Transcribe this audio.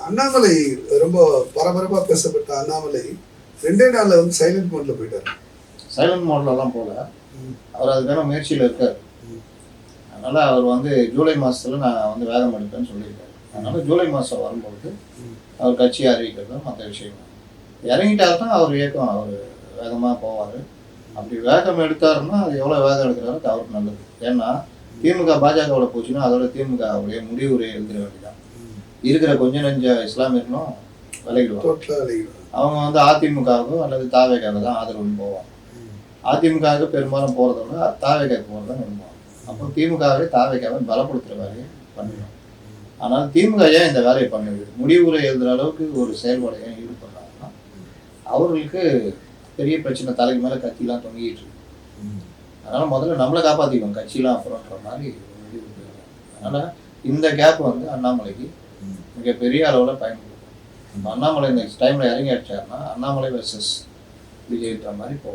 அண்ணாமலை ரொம்ப பரபரப்பா பேசப்பட்ட அண்ணாமலை 2 நாள்ல வந்து சைலண்ட் மோட்ல போயிட்டாரு. சைலண்ட் மோட்லலாம் போல, அவர் அதுக்கான முயற்சியில் இருக்கார். அதனால் அவர் வந்து ஜூலை மாதத்தில் நான் வந்து வேகம் எடுப்பேன்னு சொல்லியிருக்காரு. அதனால் ஜூலை மாதம் வரும்போது அவர் கட்சியை அறிவிக்கிறது மற்ற விஷயம். இறங்கிட்டாருன்னா அவர் இயக்கம் அவர் வேகமாக போவார். அப்படி வேகம் எடுத்தாருன்னா அது எவ்வளோ வேகம் எடுக்கிறாரோ அவருக்கு நல்லது. ஏன்னா திமுக பாஜகவோட போச்சுன்னா அதோட திமுகவுடைய முடிவுரை எழுதிட வேண்டியதான். இருக்கிற கொஞ்சம் நெஞ்ச இஸ்லாமியர்களும் விலகிடுவாங்க. அவங்க வந்து அதிமுகவுக்கோ அல்லது தாவேக்காக தான் ஆதரவுன்னு போவாங்க. அதிமுகவுக்கு பெரும்பாலும் போகிறத விட தாவேக்காவுக்கு போகிறது தான் விரும்புவாங்க. அப்போ திமுகவே தாவேக்காவை பலப்படுத்துகிற வேலையை பண்ணிடும். ஆனால் திமுக ஏன் இந்த வேலையை பண்ணுது, முடிவுரை எழுதுகிற அளவுக்கு ஒரு செயல்பாடு ஏன் ஈடுபடுறாங்கன்னா அவர்களுக்கு பெரிய பிரச்சனை, தலைக்கு மேலே கத்திலாம் தொங்கிட்டு இருக்கு. அதனால் முதல்ல நம்மளை காப்பாற்றிக்கணும், கட்சியெலாம் அப்புறம்ன்ற மாதிரி முடிவு போயிடும். அதனால் இந்த கேப் வந்து அண்ணாமலைக்கு மிகப்பெரிய அளவில் பயன்படுத்தும். அண்ணாமலை இந்த டைமில் இறங்கி அடிச்சாருன்னா அண்ணாமலை வெர்சஸ் விஜய்ன்ற மாதிரி போகும்.